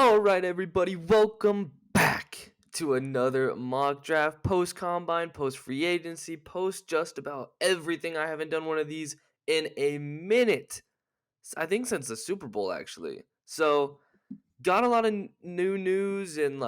All right, everybody, welcome back to another mock draft, post combine, post free agency, post just about everything. I haven't done one of these in a minute. I think since the Super Bowl, actually. So, got a lot of new news and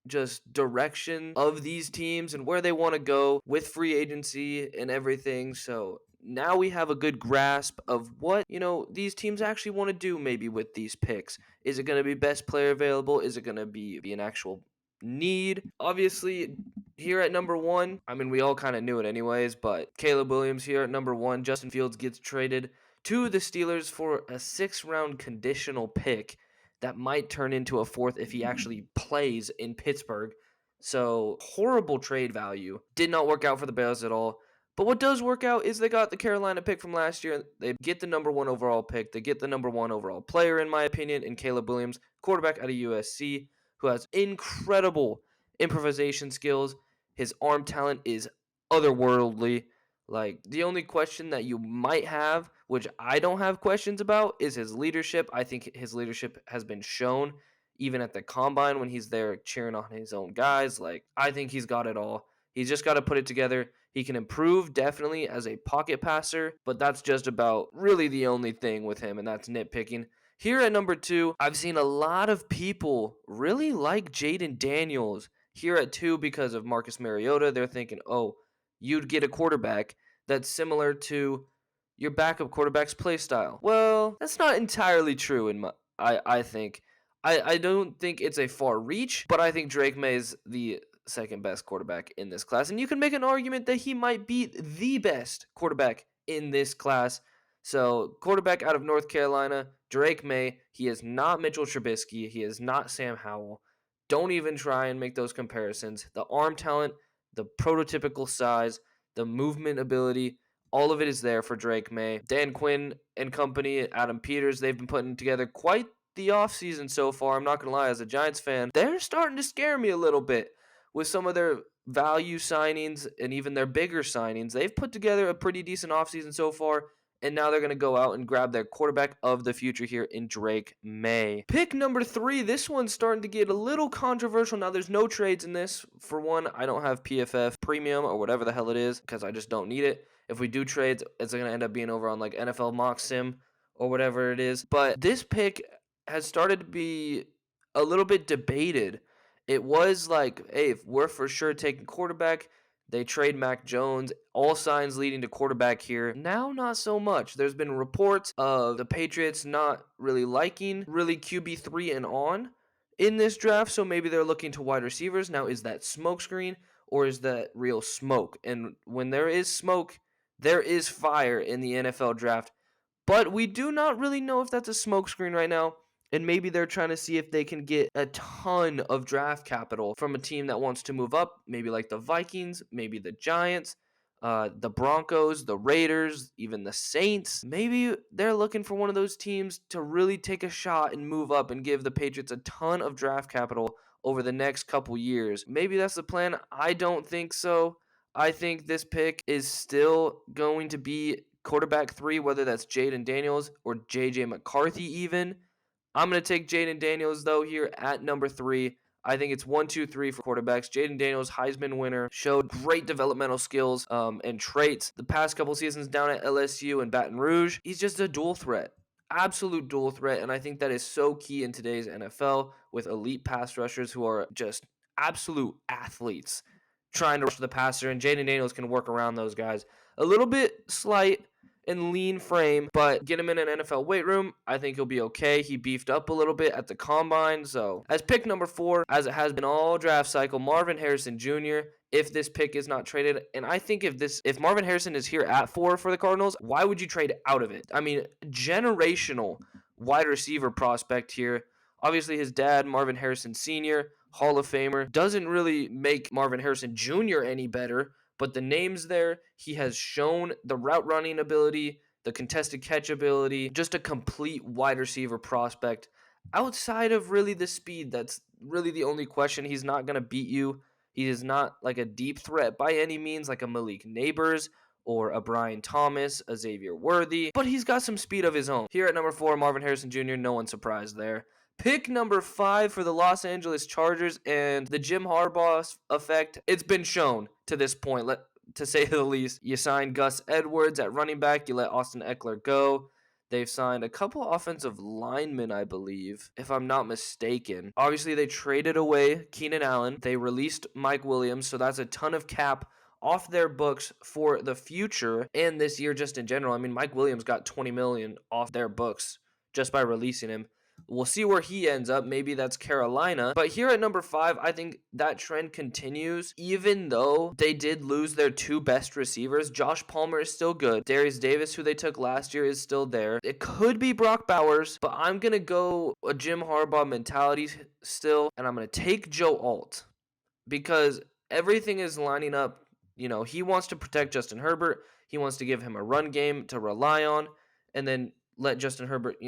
just direction of these teams and where they want to go with free agency and everything. So now we have a good grasp of what, these teams actually want to do maybe with these picks. Is it going to be best player available? Is it going to be an actual need? Obviously, here at number one, I mean, we all kind of knew it anyways, but Caleb Williams here at number one. Justin Fields gets traded to the Steelers for a 6th-round conditional pick that might turn into a fourth if he actually plays in Pittsburgh. So, horrible trade value. Did not work out for the Bears at all. But what does work out is they got the Carolina pick from last year. They get the number one overall pick. They get the number one overall player, in my opinion, in Caleb Williams, quarterback out of USC, who has incredible improvisation skills. His arm talent is otherworldly. Like, the only question that you might have, which I don't have questions about, is his leadership. I think his leadership has been shown even at the combine when he's there cheering on his own guys. Like, I think he's got it all. He's just got to put it together. He can improve definitely as a pocket passer, but that's just about really the only thing with him, and that's nitpicking. Here at number two, I've seen a lot of people really like Jaden Daniels here at two because of Marcus Mariota. They're thinking, oh, you'd get a quarterback that's similar to your backup quarterback's play style. Well, that's not entirely true I think. I don't think it's a far reach, but I think Drake May is the second best quarterback in this class. And you can make an argument that he might be the best quarterback in this class. So, quarterback out of North Carolina, Drake May. He is not Mitchell Trubisky. He is not Sam Howell. Don't even try and make those comparisons. The arm talent, the prototypical size, the movement ability, all of it is there for Drake May. Dan Quinn and company, Adam Peters, they've been putting together quite the offseason so far. I'm not going to lie, as a Giants fan, they're starting to scare me a little bit with some of their value signings and even their bigger signings. They've put together a pretty decent offseason so far, and now they're going to go out and grab their quarterback of the future here in Drake May. Pick number three, this one's starting to get a little controversial. Now, there's no trades in this. For one, I don't have PFF Premium or whatever the hell it is because I just don't need it. If we do trades, it's going to end up being over on like NFL Mock Sim or whatever it is. But this pick has started to be a little bit debated. It was like, hey, if we're for sure taking quarterback, they trade Mac Jones. All signs leading to quarterback here. Now, not so much. There's been reports of the Patriots not really liking really QB3 and on in this draft, so maybe they're looking to wide receivers. Now, is that smokescreen or is that real smoke? And when there is smoke, there is fire in the NFL draft. But we do not really know if that's a smokescreen right now. And maybe they're trying to see if they can get a ton of draft capital from a team that wants to move up, maybe like the Vikings, maybe the Giants, the Broncos, the Raiders, even the Saints. Maybe they're looking for one of those teams to really take a shot and move up and give the Patriots a ton of draft capital over the next couple years. Maybe that's the plan. I don't think so. I think this pick is still going to be quarterback three, whether that's Jaden Daniels or JJ McCarthy even. I'm going to take Jaden Daniels, though, here at number three. I think it's 1, 2, 3 for quarterbacks. Jaden Daniels, Heisman winner, showed great developmental skills and traits the past couple seasons down at LSU and Baton Rouge. He's just a dual threat, absolute dual threat, and I think that is so key in today's NFL with elite pass rushers who are just absolute athletes trying to rush the passer, and Jaden Daniels can work around those guys. A little bit slight and lean frame, but get him in an NFL weight room, I think he'll be okay. He beefed up a little bit at the combine. So as pick number four, as it has been all draft cycle, Marvin Harrison Jr., if this pick is not traded. And I think if Marvin Harrison is here at 4 for the Cardinals, why would you trade out of it? I mean, generational wide receiver prospect here. Obviously, his dad, Marvin Harrison Sr., Hall of Famer, doesn't really make Marvin Harrison Jr. any better. But the name's there. He has shown the route running ability, the contested catch ability, just a complete wide receiver prospect. Outside of really the speed, that's really the only question. He's not going to beat you. He is not like a deep threat by any means, like a Malik Neighbors or a Brian Thomas, a Xavier Worthy. But he's got some speed of his own. Here at number 4, Marvin Harrison Jr., no one's surprised there. Pick number 5 for the Los Angeles Chargers and the Jim Harbaugh effect. It's been shown to this point, to say the least. You signed Gus Edwards at running back. You let Austin Eckler go. They've signed a couple offensive linemen, I believe, if I'm not mistaken. Obviously, they traded away Keenan Allen. They released Mike Williams, so that's a ton of cap off their books for the future and this year just in general. I mean, Mike Williams got $20 million off their books just by releasing him. We'll see where he ends up. Maybe that's Carolina. But here at number 5, I think that trend continues. Even though they did lose their 2 best receivers, Josh Palmer is still good. Darius Davis, who they took last year, is still there. It could be Brock Bowers, but I'm going to go a Jim Harbaugh mentality still, and I'm going to take Joe Alt because everything is lining up. You know, he wants to protect Justin Herbert. He wants to give him a run game to rely on, and then let Justin Herbert,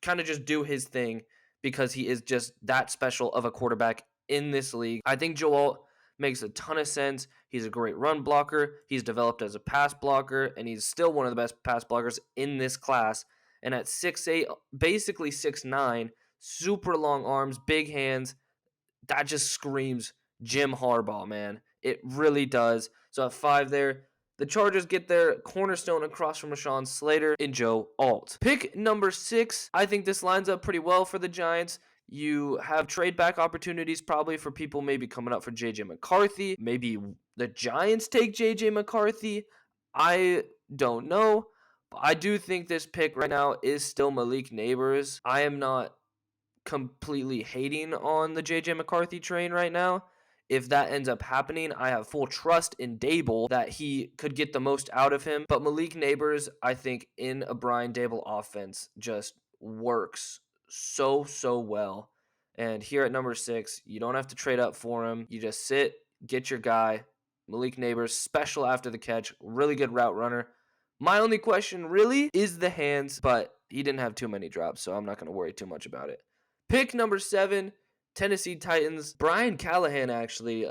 kind of just do his thing because he is just that special of a quarterback in this league. I think Joe Alt makes a ton of sense. He's a great run blocker. He's developed as a pass blocker, and he's still one of the best pass blockers in this class. And at 6'8", basically 6'9", super long arms, big hands, that just screams Jim Harbaugh, man. It really does. So at 5 there, the Chargers get their cornerstone across from Rashawn Slater in Joe Alt. Pick number 6, I think this lines up pretty well for the Giants. You have trade back opportunities probably for people maybe coming up for J.J. McCarthy. Maybe the Giants take J.J. McCarthy. I don't know. But I do think this pick right now is still Malik Nabers. I am not completely hating on the J.J. McCarthy train right now. If that ends up happening, I have full trust in Dable that he could get the most out of him. But Malik Nabers, I think, in a Brian Dable offense just works so well. And here at number 6, you don't have to trade up for him. You just sit, get your guy. Malik Nabers, special after the catch, really good route runner. My only question really is the hands, but he didn't have too many drops, so I'm not going to worry too much about it. Pick number 7, Tennessee Titans. Brian Callahan, actually,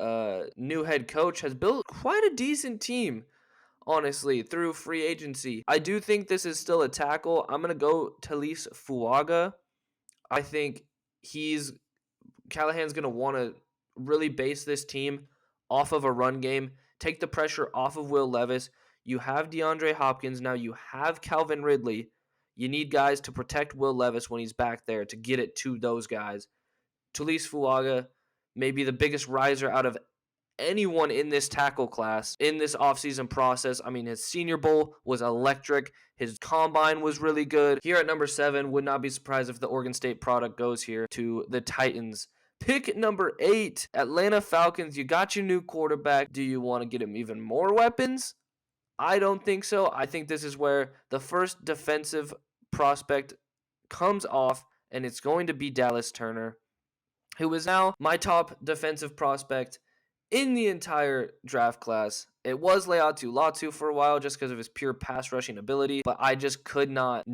new head coach, has built quite a decent team, honestly, through free agency. I do think this is still a tackle. I'm going to go Talise Fuaga. I think Callahan's going to want to really base this team off of a run game, take the pressure off of Will Levis. You have DeAndre Hopkins. Now you have Calvin Ridley. You need guys to protect Will Levis when he's back there to get it to those guys. Talise Fuaga may be the biggest riser out of anyone in this tackle class in this offseason process. I mean, his Senior Bowl was electric. His combine was really good. Here at number 7, would not be surprised if the Oregon State product goes here to the Titans. Pick number 8, Atlanta Falcons. You got your new quarterback. Do you want to get him even more weapons? I don't think so. I think this is where the first defensive prospect comes off, and it's going to be Dallas Turner, who is now my top defensive prospect in the entire draft class. It was Laiatu Latu for a while just because of his pure pass rushing ability, but I just could not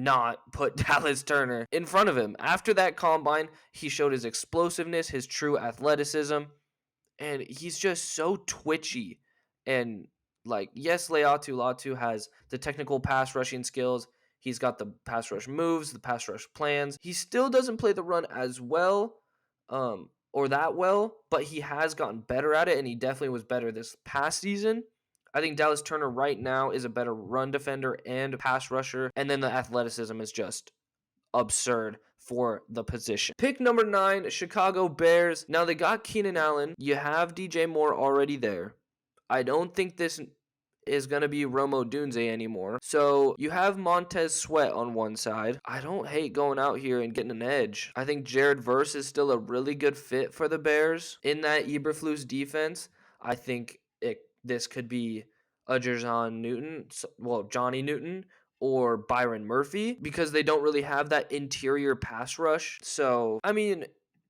put Dallas Turner in front of him. After that combine, he showed his explosiveness, his true athleticism, and he's just so twitchy. And yes, Laiatu Latu has the technical pass rushing skills. He's got the pass rush moves, the pass rush plans. He still doesn't play the run as well, or that well, but he has gotten better at it, and he definitely was better this past season. I think Dallas Turner right now is a better run defender and pass rusher, and then the athleticism is just absurd for the position. Pick number 9, Chicago Bears. Now they got Keenan Allen. You have DJ Moore already there. I don't think this is going to be Rome Odunze anymore. So you have Montez Sweat on one side. I don't hate going out here and getting an edge. I think Jared Verse is still a really good fit for the Bears in that Eberflus defense. I think this could be a Johnny Newton or Byron Murphy because they don't really have that interior pass rush. So, I mean,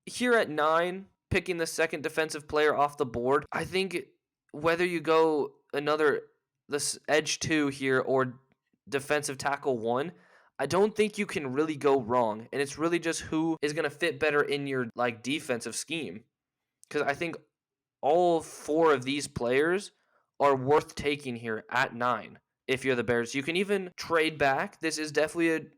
here at 9, picking the second defensive player off the board, I think whether you go this edge 2 here or defensive tackle 1, I don't think you can really go wrong. And it's really just who is going to fit better in your defensive scheme. Because I think all 4 of these players are worth taking here at 9 if you're the Bears. You can even trade back. This is definitely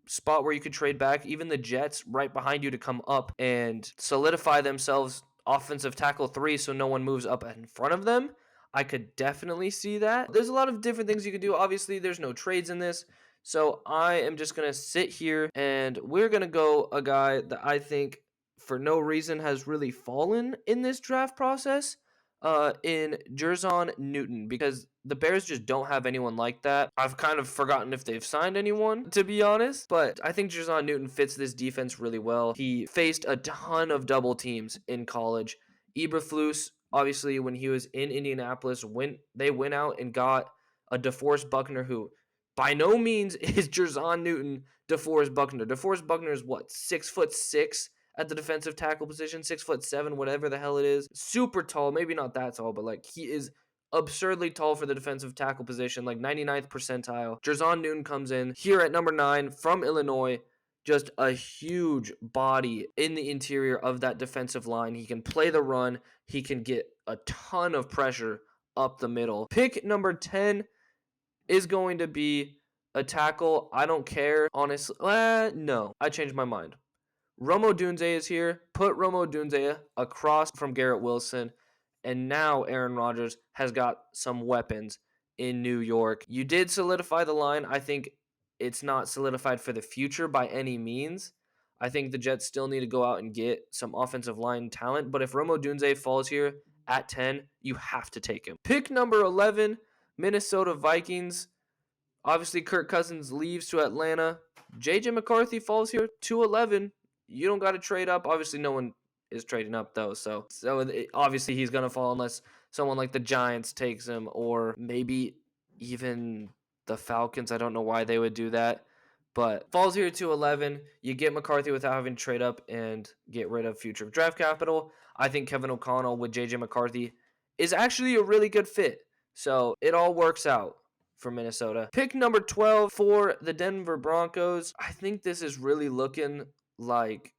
spot where you could trade back. Even the Jets right behind you to come up and solidify themselves offensive tackle 3 so no one moves up in front of them. I could definitely see that. There's a lot of different things you can do. Obviously, there's no trades in this. So I am just going to sit here and we're going to go a guy that I think for no reason has really fallen in this draft process in Jer'Zhan Newton, because the Bears just don't have anyone like that. I've kind of forgotten if they've signed anyone, to be honest, but I think Jer'Zhan Newton fits this defense really well. He faced a ton of double teams in college. Eberflus, obviously, when he was in Indianapolis, they went out and got a DeForest Buckner, who by no means is Jer'Zhan Newton DeForest Buckner. DeForest Buckner is what, 6'6" at the defensive tackle position, 6'7", whatever the hell it is. Super tall, maybe not that tall, but like he is absurdly tall for the defensive tackle position, like 99th percentile. Jer'Zhan Newton comes in here at number 9 from Illinois. Just a huge body in the interior of that defensive line. He can play the run. He can get a ton of pressure up the middle. Pick number 10 is going to be a tackle. I don't care, honestly. No, I changed my mind. Rome Odunze is here. Put Rome Odunze across from Garrett Wilson. And now Aaron Rodgers has got some weapons in New York. You did solidify the line. I think it's not solidified for the future by any means. I think the Jets still need to go out and get some offensive line talent. But if Rome Odunze falls here at 10, you have to take him. Pick number 11, Minnesota Vikings. Obviously, Kirk Cousins leaves to Atlanta. J.J. McCarthy falls here to 11. You don't got to trade up. Obviously, no one is trading up, though. So obviously, he's going to fall unless someone like the Giants takes him, or maybe even the Falcons. I don't know why they would do that. But falls here to 11. You get McCarthy without having to trade up and get rid of future draft capital. I think Kevin O'Connell with J.J. McCarthy is actually a really good fit. So it all works out for Minnesota. Pick number 12 for the Denver Broncos. I think this is really looking like,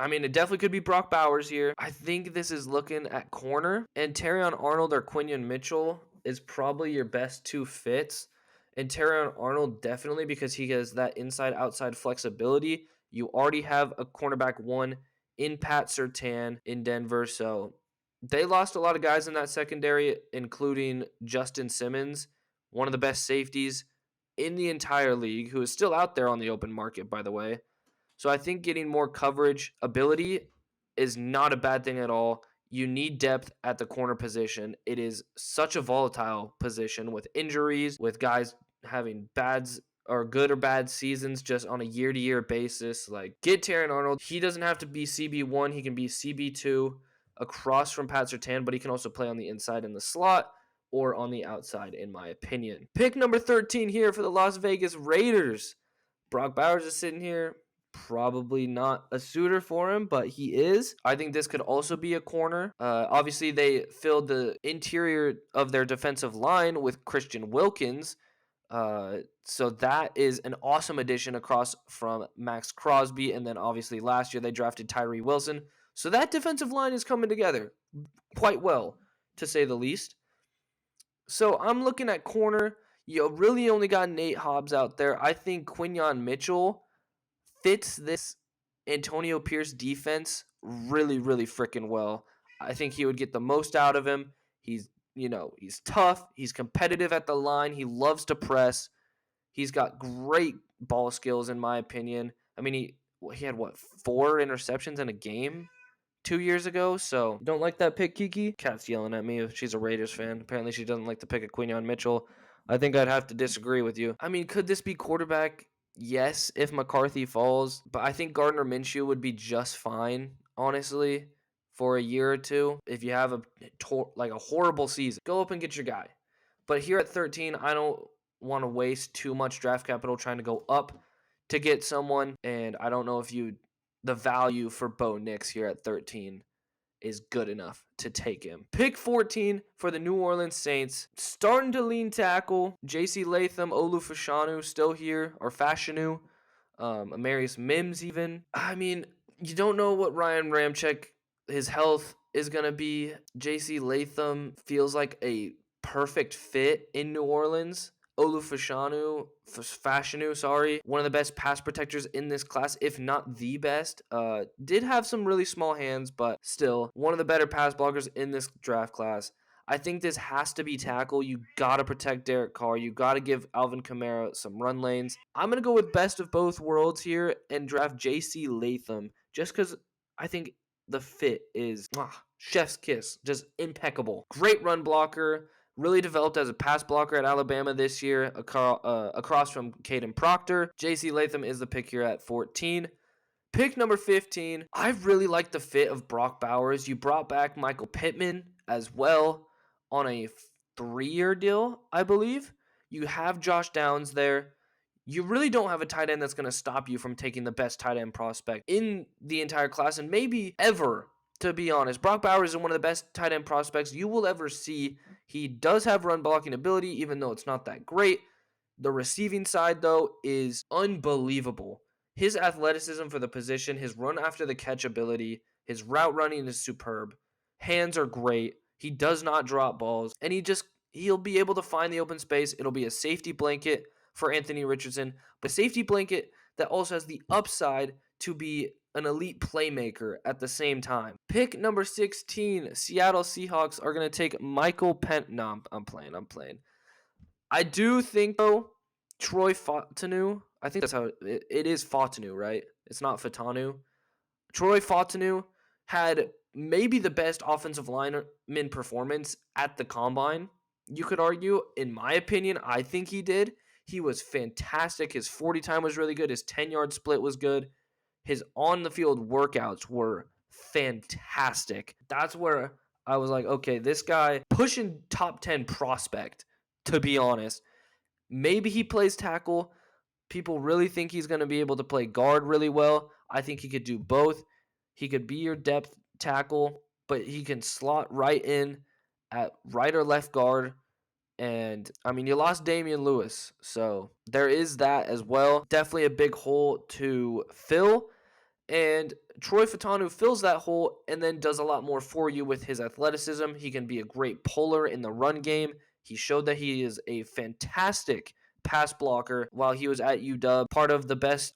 it definitely could be Brock Bowers here. I think this is looking at corner. And Terrion Arnold or Quinion Mitchell is probably your best 2 fits. And Terrion Arnold definitely, because he has that inside-outside flexibility. You already have a cornerback 1 in Pat Surtain in Denver. So they lost a lot of guys in that secondary, including Justin Simmons, one of the best safeties in the entire league, who is still out there on the open market, by the way. So I think getting more coverage ability is not a bad thing at all. You need depth at the corner position. It is such a volatile position with injuries, with guys having good or bad seasons just on a year-to-year basis. Like, get Terrion Arnold. He doesn't have to be CB1. He can be CB2 across from Pat Surtain, but he can also play on the inside in the slot or on the outside, in my opinion. Pick number 13 here for the Las Vegas Raiders. Brock Bowers is sitting here. Probably not a suitor for him, but he is. I think this could also be a corner. Obviously, they filled the interior of their defensive line with Christian Wilkins. So that is an awesome addition across from Max Crosby. And then obviously last year they drafted Tyree Wilson. So that defensive line is coming together quite well, to say the least. So I'm looking at corner. You really only got Nate Hobbs out there. I think Quinion Mitchell fits this Antonio Pierce defense really, really freaking well. I think he would get the most out of him. He's tough. He's competitive at the line. He loves to press. He's got great ball skills, in my opinion. He had, 4 interceptions in a game 2 years ago? So, you don't like that pick, Kiki? Kat's yelling at me. She's a Raiders fan. Apparently, she doesn't like the pick of Quinion Mitchell. I think I'd have to disagree with you. Could this be quarterback? Yes, if McCarthy falls. But I think Gardner Minshew would be just fine, honestly, for a year or two. If you have a horrible season, go up and get your guy. But here at 13, I don't want to waste too much draft capital trying to go up to get someone. And I don't know if the value for Bo Nix here at 13 is good enough to take him. Pick 14 for the New Orleans Saints. Starting to lean tackle. J.C. Latham, Olu Fashanu still here, or Fashanu. Amarius Mims even. You don't know what Ryan Ramczyk, his health is going to be. J.C. Latham feels like a perfect fit in New Orleans. Fashanu, sorry, one of the best pass protectors in this class, if not the best. Did have some really small hands, but still one of the better pass blockers in this draft class. I think this has to be tackle. You got to protect Derek Carr. You got to give Alvin Kamara some run lanes. I'm going to go with best of both worlds here and draft J.C. Latham just because I think the fit is chef's kiss, just impeccable. Great run blocker. Really developed as a pass blocker at Alabama this year, across from Caden Proctor. J.C. Latham is the pick here at 14. Pick number 15. I really like the fit of Brock Bowers. You brought back Michael Pittman as well on a 3-year deal, I believe. You have Josh Downs there. You really don't have a tight end that's going to stop you from taking the best tight end prospect in the entire class and maybe ever, to be honest. Brock Bowers is one of the best tight end prospects you will ever see. He does have run blocking ability, even though it's not that great. The receiving side, though, is unbelievable. His athleticism for the position, his run after the catch ability, his route running is superb. Hands are great. He does not drop balls, and he'll be able to find the open space. It'll be a safety blanket for Anthony Richardson, but a safety blanket that also has the upside to be an elite playmaker at the same time. Pick number 16, Seattle Seahawks are going to take Michael Penn. No, I'm playing. I do think, though, Troy Fautanu, I think that's how it is Fautanu, right? It's not Fatanu. Troy Fautanu had maybe the best offensive lineman performance at the combine. You could argue, in my opinion, I think he did. He was fantastic. His 40 time was really good. His 10-yard split was good. His on-the-field workouts were fantastic. That's where I was like, okay, this guy pushing top 10 prospect, to be honest. Maybe he plays tackle. People really think he's going to be able to play guard really well. I think he could do both. He could be your depth tackle, but he can slot right in at right or left guard. And, I mean, you lost Damian Lewis, so there is that as well. Definitely a big hole to fill. And Troy Fautanu fills that hole and then does a lot more for you with his athleticism. He can be a great puller in the run game. He showed that he is a fantastic pass blocker while he was at UW. Part of the best,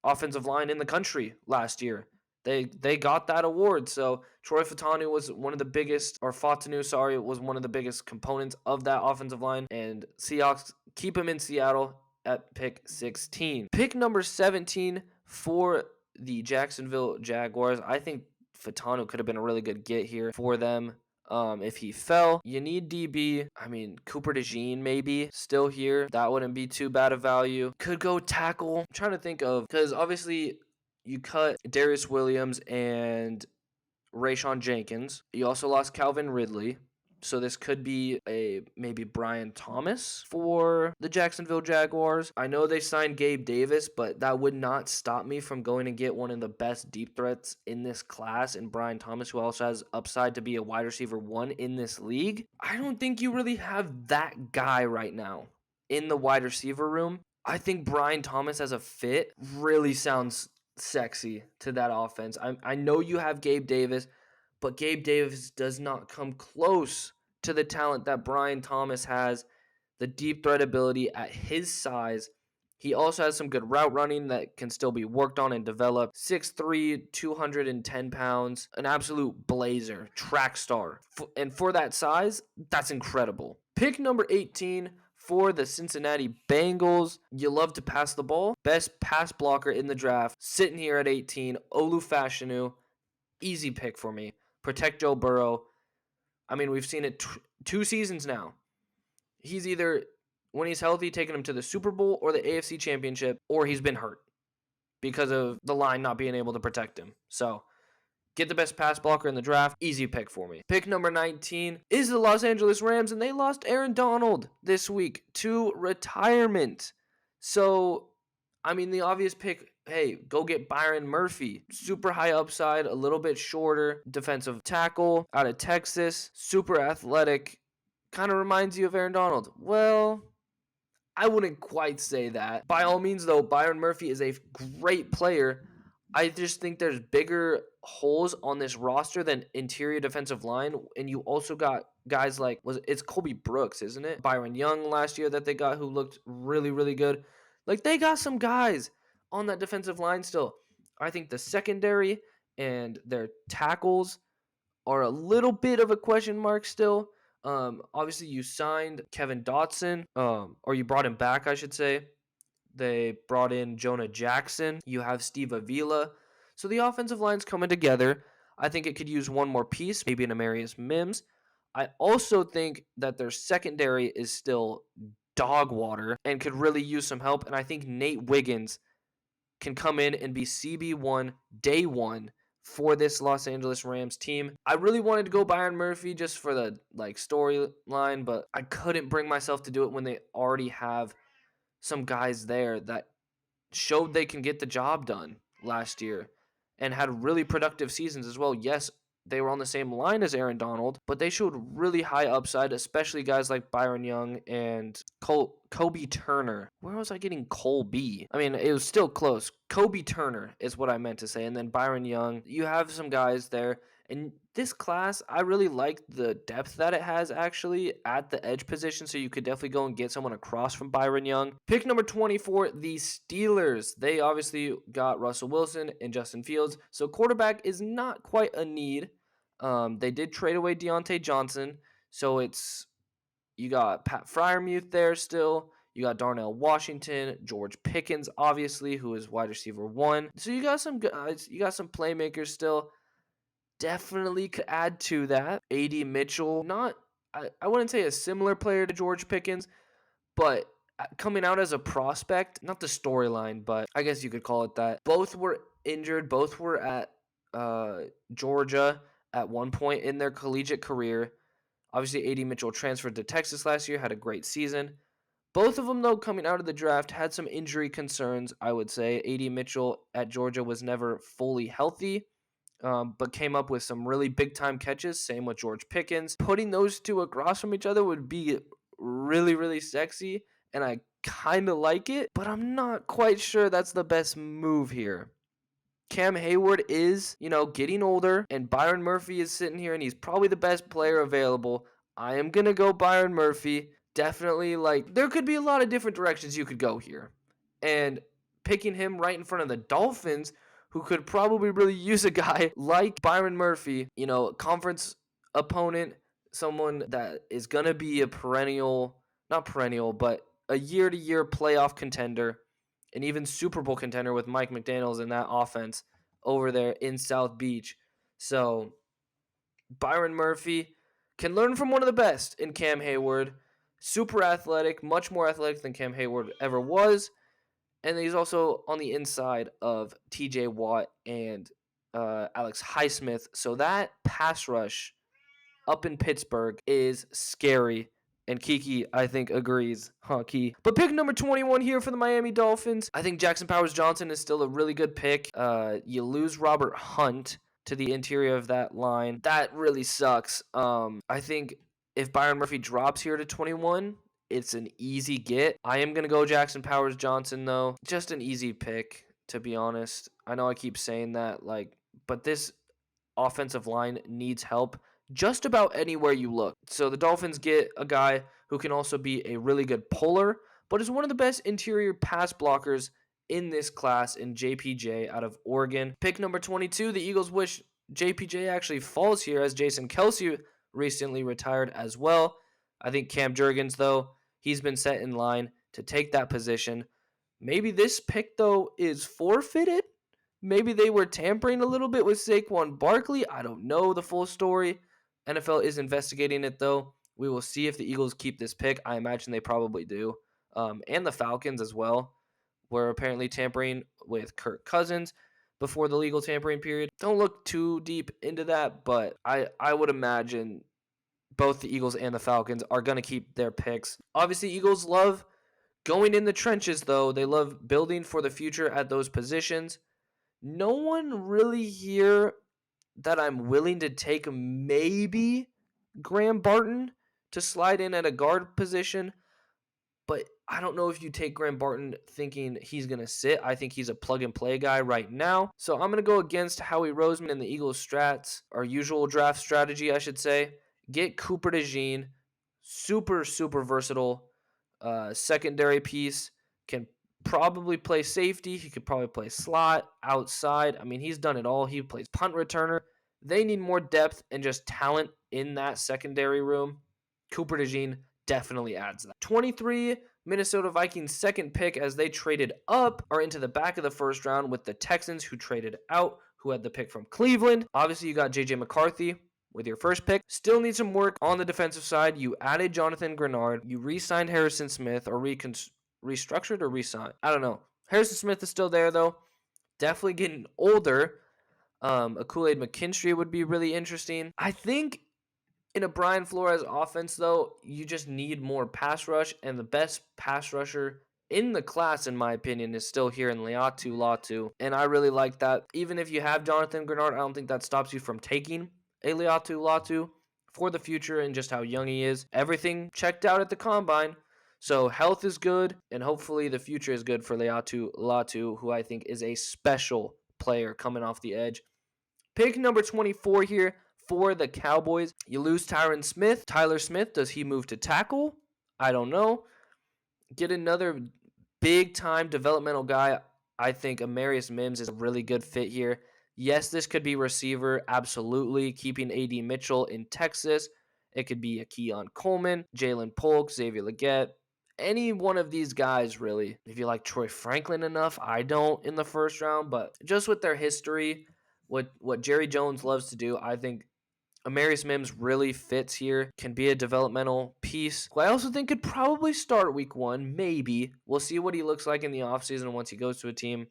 offensive line in the country last year. They got that award. So Troy Fautanu was one of the biggest, was one of the biggest components of that offensive line. And Seahawks keep him in Seattle at pick 16. Pick number 17 for the Jacksonville Jaguars. I think Fautanu could have been a really good get here for them. If he fell, you need DB. Cooper DeJean maybe still here. That wouldn't be too bad of value. Could go tackle. I'm trying to think of, because obviously you cut Darius Williams and Rayshawn Jenkins. You also lost Calvin Ridley. So this could be maybe Brian Thomas for the Jacksonville Jaguars. I know they signed Gabe Davis, but that would not stop me from going and get one of the best deep threats in this class, and Brian Thomas, who also has upside to be a wide receiver 1 in this league. I don't think you really have that guy right now in the wide receiver room. I think Brian Thomas as a fit really sounds sexy to that offense. I know you have Gabe Davis, but Gabe Davis does not come close to the talent that Brian Thomas has, the deep threat ability at his size. He also has some good route running that can still be worked on and developed. 6'3", 210 pounds, an absolute blazer, track star. And for that size, that's incredible. Pick number 18 for the Cincinnati Bengals. You love to pass the ball. Best pass blocker in the draft, sitting here at 18, Olu Fashanu. Easy pick for me. Protect Joe Burrow. We've seen it 2 seasons now. He's either, when he's healthy, taking him to the Super Bowl or the AFC Championship, or he's been hurt because of the line not being able to protect him. So, get the best pass blocker in the draft. Easy pick for me. Pick number 19 is the Los Angeles Rams, and they lost Aaron Donald this week to retirement. So, the obvious pick, hey, go get Byron Murphy. Super high upside, a little bit shorter, defensive tackle out of Texas, super athletic, kind of reminds you of Aaron Donald. Well, I wouldn't quite say that. By all means, though, Byron Murphy is a great player. I just think there's bigger holes on this roster than interior defensive line, and you also got guys like it's Colby Brooks, isn't it? Byron Young last year that they got who looked really really good. Like they got some guys on that defensive line still. I think the secondary and their tackles are a little bit of a question mark still. Obviously you signed Kevin Dotson, or you brought him back, I should say. They brought in Jonah Jackson. You have Steve Avila. So the offensive line's coming together. I think it could use one more piece, maybe an Amarius Mims. I also think that their secondary is still dog water and could really use some help. And I think Nate Wiggins can come in and be CB1 day one for this Los Angeles Rams team. I really wanted to go Byron Murphy just for the storyline, but I couldn't bring myself to do it when they already have some guys there that showed they can get the job done last year and had really productive seasons as well. Yes, they were on the same line as Aaron Donald, but they showed really high upside, especially guys like Byron Young and Kobe Turner. Where was I getting Colby? I mean, it was still close. Kobe Turner is what I meant to say. And then Byron Young. You have some guys there. And this class, I really like the depth that it has actually at the edge position, so you could definitely go and get someone across from Byron Young. Pick number 24, the Steelers. They obviously got Russell Wilson and Justin Fields, so quarterback is not quite a need. They did trade away Deontay Johnson, so you got Pat Freiermuth there still. You got Darnell Washington, George Pickens, obviously, who is wide receiver 1. So you got some guys, you got some playmakers still. Definitely could add to that. A.D. Mitchell, I wouldn't say a similar player to George Pickens, but coming out as a prospect, not the storyline, but I guess you could call it that. Both were injured. Both were at Georgia at one point in their collegiate career. Obviously, A.D. Mitchell transferred to Texas last year, had a great season. Both of them, though, coming out of the draft, had some injury concerns, I would say. A.D. Mitchell at Georgia was never fully healthy. But came up with some really big-time catches. Same with George Pickens. Putting those two across from each other would be really, really sexy, and I kind of like it, but I'm not quite sure that's the best move here. Cam Hayward is, getting older, and Byron Murphy is sitting here, and he's probably the best player available. I am going to go Byron Murphy. Definitely, there could be a lot of different directions you could go here. And picking him right in front of the Dolphins, who could probably really use a guy like Byron Murphy, conference opponent, someone that is going to be a not perennial, but a year-to-year playoff contender, and even Super Bowl contender with Mike McDaniels in that offense over there in South Beach. So Byron Murphy can learn from one of the best in Cam Hayward. Super athletic, much more athletic than Cam Hayward ever was. And he's also on the inside of TJ Watt and Alex Highsmith. So that pass rush up in Pittsburgh is scary. And Kiki, I think, agrees. Key. But pick number 21 here for the Miami Dolphins. I think Jackson Powers-Johnson is still a really good pick. You lose Robert Hunt to the interior of that line. That really sucks. I think if Byron Murphy drops here to 21, it's an easy get. I am going to go Jackson Powers-Johnson, though. Just an easy pick, to be honest. I know I keep saying that, but this offensive line needs help just about anywhere you look. So the Dolphins get a guy who can also be a really good puller, but is one of the best interior pass blockers in this class in JPJ out of Oregon. Pick number 22, the Eagles wish JPJ actually falls here as Jason Kelce recently retired as well. I think Cam Jurgens, though, he's been set in line to take that position. Maybe this pick, though, is forfeited. Maybe they were tampering a little bit with Saquon Barkley. I don't know the full story. NFL is investigating it, though. We will see if the Eagles keep this pick. I imagine they probably do. And the Falcons as well were apparently tampering with Kirk Cousins before the legal tampering period. Don't look too deep into that, but I would imagine both the Eagles and the Falcons are going to keep their picks. Obviously, Eagles love going in the trenches, though. They love building for the future at those positions. No one really here that I'm willing to take, maybe Graham Barton to slide in at a guard position, but I don't know if you take Graham Barton thinking he's going to sit. I think he's a plug-and-play guy right now. So I'm going to go against Howie Roseman and the Eagles strats, our usual draft strategy, I should say. Get Cooper DeJean, super, super versatile secondary piece, can probably play safety. He could probably play slot, outside. I mean, he's done it all. He plays punt returner. They need more depth and just talent in that secondary room. Cooper DeJean definitely adds that. 23, Minnesota Vikings second pick as they traded up are into the back of the first round with the Texans who traded out, who had the pick from Cleveland. Obviously, you got J.J. McCarthy with your first pick. Still need some work on the defensive side. You added Jonathan Grenard. You re-signed Harrison Smith or restructured or re-signed. I don't know. Harrison Smith is still there, though. Definitely getting older. A Kool-Aid McKinstry would be really interesting. I think in a Brian Flores offense, though, you just need more pass rush, and the best pass rusher in the class, in my opinion, is still here in Laiatu Latu, and I really like that. Even if you have Jonathan Grenard, I don't think that stops you from taking a Laiatu Latu for the future and just how young he is. Everything checked out at the combine, so health is good, and hopefully the future is good for Laiatu Latu, who I think is a special player coming off the edge. Pick number 24 here for the Cowboys. You lose Tyler Smith, does he move to tackle? I don't know. Get another big-time developmental guy. I think Amarius Mims is a really good fit here. Yes, this could be receiver, absolutely. Keeping A.D. Mitchell in Texas. It could be a Keon Coleman, Jalen Polk, Xavier Legette. Any one of these guys, really. If you like Troy Franklin enough, I don't in the first round, but just with their history, what Jerry Jones loves to do, I think Amarius Mims really fits here, can be a developmental piece. Who I also think could probably start week 1, maybe. We'll see what he looks like in the offseason once he goes to a team,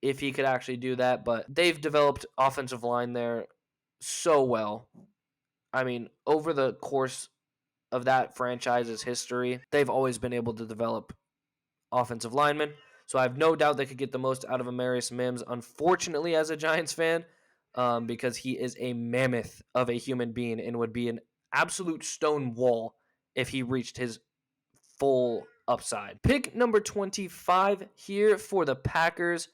if he could actually do that. But they've developed offensive line there so well. I mean, over the course of that franchise's history, they've always been able to develop offensive linemen. So I have no doubt they could get the most out of Amarius Mims. Unfortunately, as a Giants fan, because he is a mammoth of a human being and would be an absolute stone wall if he reached his full upside. Pick number 25 here for the Packers.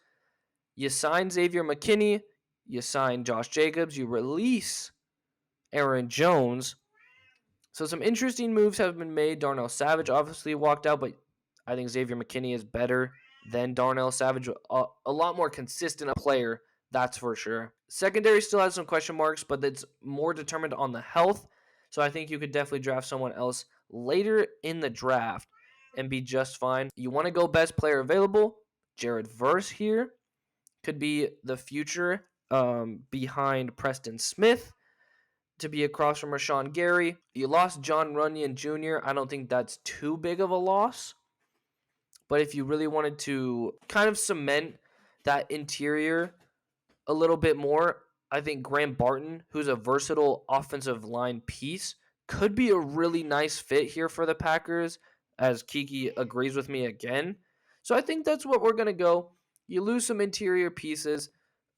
You sign Xavier McKinney. You sign Josh Jacobs. You release Aaron Jones. So some interesting moves have been made. Darnell Savage obviously walked out, but I think Xavier McKinney is better than Darnell Savage. A lot more consistent player, that's for sure. Secondary still has some question marks, but it's more determined on the health. So I think you could definitely draft someone else later in the draft and be just fine. You want to go best player available. Jared Verse here could be the future behind Preston Smith to be across from Rashawn Gary. You lost John Runyon Jr. I don't think that's too big of a loss. But if you really wanted to kind of cement that interior a little bit more, I think Graham Barton, who's a versatile offensive line piece, could be a really nice fit here for the Packers, as Kiki agrees with me again. So I think that's what we're going to go. You lose some interior pieces.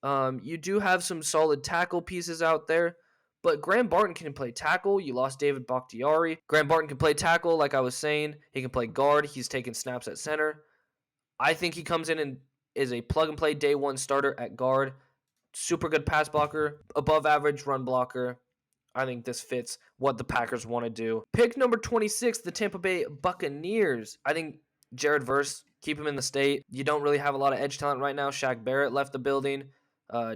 You do have some solid tackle pieces out there, but Graham Barton can play tackle. You lost David Bakhtiari. Graham Barton can play tackle, like I was saying. He can play guard. He's taking snaps at center. I think he comes in and is a plug-and-play day one starter at guard. Super good pass blocker, above average run blocker. I think this fits what the Packers want to do. Pick number 26, the Tampa Bay Buccaneers. I think Jared Verse, keep him in the state. You don't really have a lot of edge talent right now. Shaq Barrett left the building.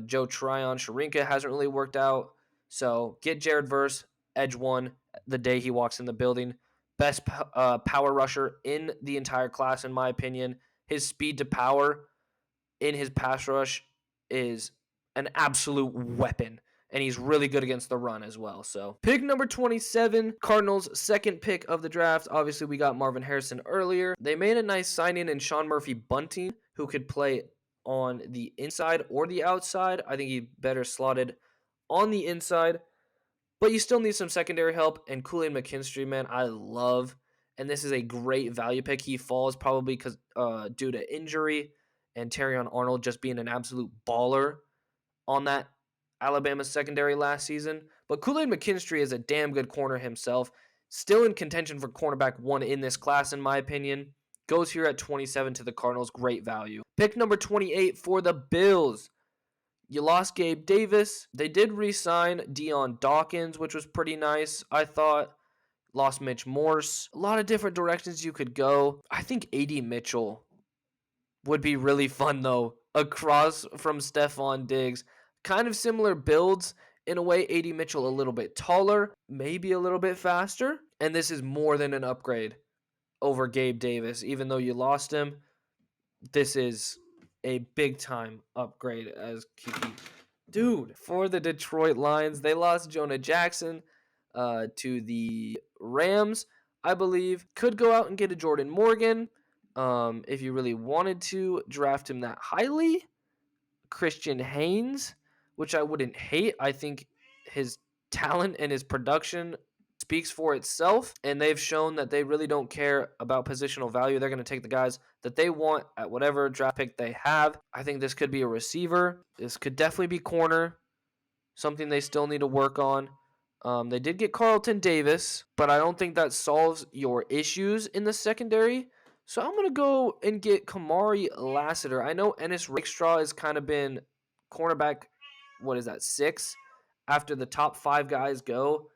Joe Tryon-Sharinka hasn't really worked out. So get Jared Verse, edge one, the day he walks in the building. Best power rusher in the entire class, in my opinion. His speed to power in his pass rush is an absolute weapon, and he's really good against the run as well. So pick number 27, Cardinals' second pick of the draft. Obviously, we got Marvin Harrison earlier. They made a nice signing in Sean Murphy-Bunting, who could play on the inside or the outside. I think he better slotted on the inside, but you still need some secondary help. And Kool-Aid McKinstry, man, I love, and this is a great value pick. He falls probably because due to injury and Terrion Arnold just being an absolute baller on that Alabama secondary last season. But Kool-Aid McKinstry is a damn good corner himself. Still in contention for cornerback 1 in this class, in my opinion. Goes here at 27 to the Cardinals. Great value. Pick number 28 for the Bills. You lost Gabe Davis. They did re-sign Dion Dawkins, which was pretty nice, I thought. Lost Mitch Morse. A lot of different directions you could go. I think A.D. Mitchell would be really fun, though. Across from Stephon Diggs. Kind of similar builds. In a way, A.D. Mitchell a little bit taller, maybe a little bit faster. And this is more than an upgrade over Gabe Davis. Even though you lost him, this is a big-time upgrade as Kiki. Dude, for the Detroit Lions, they lost Jonah Jackson to the Rams, I believe. Could go out and get a Jordan Morgan if you really wanted to draft him that highly. Christian Haynes, which I wouldn't hate. I think his talent and his production speaks for itself, and they've shown that they really don't care about positional value. They're going to take the guys that they want at whatever draft pick they have. I think this could be a receiver. This could definitely be corner, something they still need to work on. They did get Carlton Davis, but I don't think that solves your issues in the secondary. So I'm going to go and get Kamari Lassiter. I know Ennis Rakestraw has kind of been cornerback, 6, after the top 5 guys go.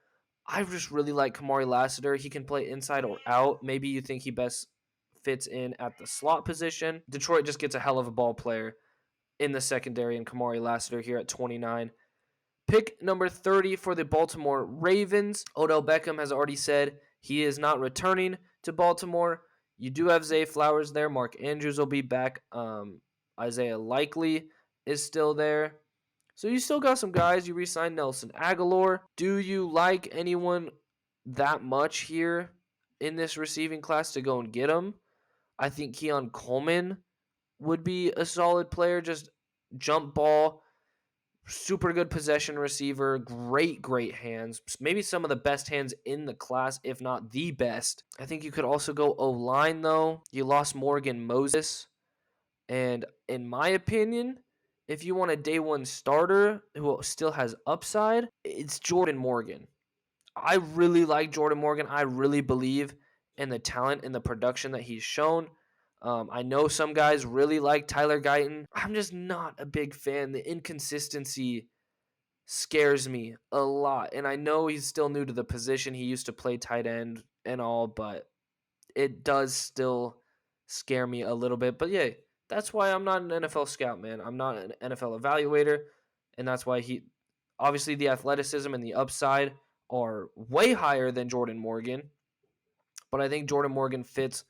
I just really like Kamari Lassiter. He can play inside or out. Maybe you think he best fits in at the slot position. Detroit just gets a hell of a ball player in the secondary, and Kamari Lassiter here at 29. Pick number 30 for the Baltimore Ravens. Odell Beckham has already said he is not returning to Baltimore. You do have Zay Flowers there. Mark Andrews will be back. Isaiah Likely is still there. So you still got some guys. You re-signed Nelson Aguilar. Do you like anyone that much here in this receiving class to go and get him? I think Keon Coleman would be a solid player. Just jump ball, super good possession receiver, great hands. Maybe some of the best hands in the class, if not the best. I think you could also go O-line, though. You lost Morgan Moses. And in my opinion, if you want a day one starter who still has upside, it's Jordan Morgan. I really like Jordan Morgan. I really believe in the talent and the production that he's shown. I know some guys really like Tyler Guyton. I'm just not a big fan. The inconsistency scares me a lot. And I know he's still new to the position. He used to play tight end and all, but it does still scare me a little bit. But yeah, that's why I'm not an NFL scout, man. I'm not an NFL evaluator. And that's why obviously the athleticism and the upside are way higher than Jordan Morgan. But I think Jordan Morgan fits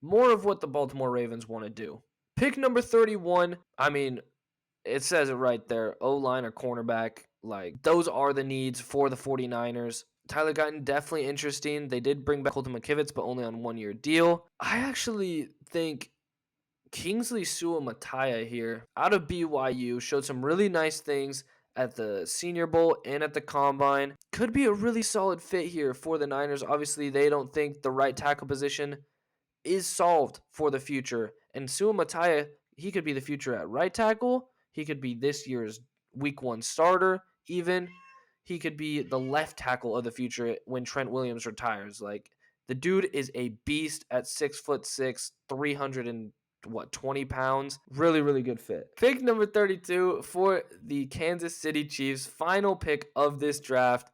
more of what the Baltimore Ravens want to do. Pick number 31. I mean, it says it right there. O-line or cornerback. Like, those are the needs for the 49ers. Tyler Guyton, definitely interesting. They did bring back Colton McKivitz, but only on 1-year deal. I actually think Kingsley Suamataia here, out of BYU, showed some really nice things at the Senior Bowl and at the Combine. Could be a really solid fit here for the Niners. Obviously, they don't think the right tackle position is solved for the future. And Suamataia, he could be the future at right tackle. He could be this year's week 1 starter even. He could be the left tackle of the future when Trent Williams retires. Like, the dude is a beast at 6'6", 320 pounds. Really good fit. Pick number 32 for the Kansas City Chiefs. Final pick of this draft.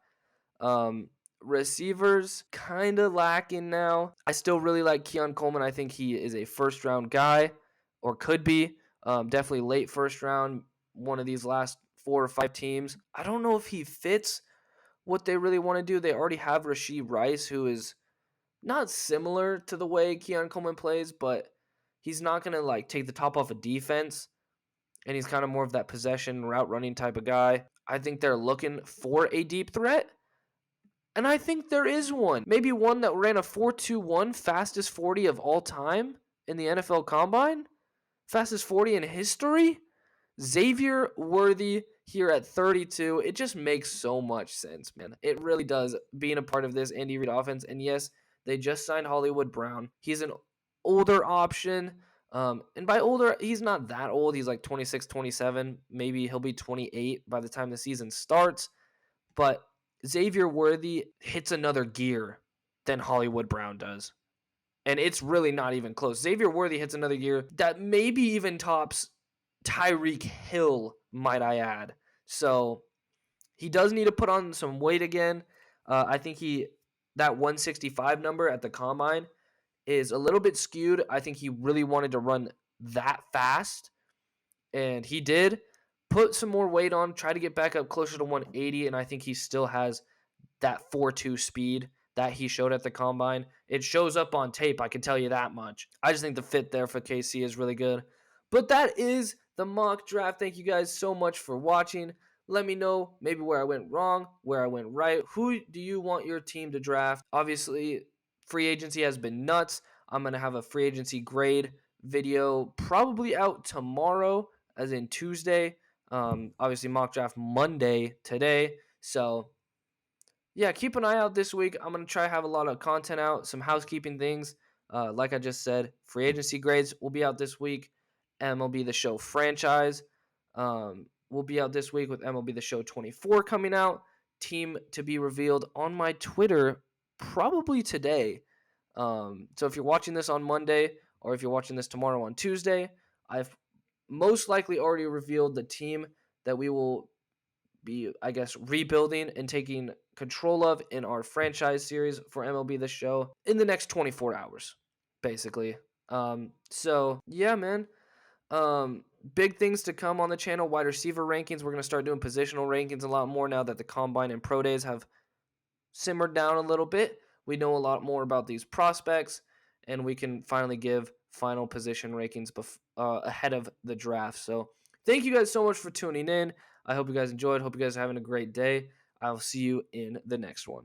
Receivers kind of lacking now. I still really like Keon Coleman. I think he is a first round guy, or could be. Definitely late first round, one of these last 4 or 5 teams. I don't know if he fits what they really want to do. They already have Rashee Rice, who is not similar to the way Keon Coleman plays, but he's not going to take the top off a defense, and he's kind of more of that possession route running type of guy. I think they're looking for a deep threat, and I think there is one. Maybe one that ran a 4.21, fastest 40 of all time in the NFL Combine, fastest 40 in history. Xavier Worthy here at 32. It just makes so much sense, man. It really does, being a part of this Andy Reid offense. And yes, they just signed Hollywood Brown. He's an older option. And by older, he's not that old. He's like 26, 27. Maybe he'll be 28 by the time the season starts. But Xavier Worthy hits another gear than Hollywood Brown does. And it's really not even close. Xavier Worthy hits another year that maybe even tops Tyreek Hill, might I add. So he does need to put on some weight again. I think that 165 number at the combine is a little bit skewed. I think he really wanted to run that fast, and he did. Put some more weight on, try to get back up closer to 180, and I think he still has that 4.2 speed that he showed at the combine. It shows up on tape, I can tell you that much. I just think the fit there for KC is really good. But that is the mock draft. Thank you guys so much for watching. Let me know maybe where I went wrong, where I went right. Who do you want your team to draft? Obviously, free agency has been nuts. I'm going to have a free agency grade video probably out tomorrow, as in Tuesday. Obviously, mock draft Monday today. So yeah, keep an eye out this week. I'm going to try to have a lot of content out, some housekeeping things. Like I just said, free agency grades will be out this week. MLB The Show franchise will be out this week with MLB The Show 24 coming out. Team to be revealed on my Twitter probably today. So if you're watching this on Monday or if you're watching this tomorrow on Tuesday, I've most likely already revealed the team that we will be, I guess, rebuilding and taking control of in our franchise series for MLB The Show in the next 24 hours, basically. So yeah, man. Big things to come on the channel. Wide receiver rankings. We're gonna start doing positional rankings a lot more now that the combine and pro days have simmered down a little bit. We know a lot more about these prospects, and we can finally give final position rankings ahead of the draft. So thank you guys so much for tuning in. I hope you guys enjoyed. Hope you guys are having a great day. I'll see you in the next one.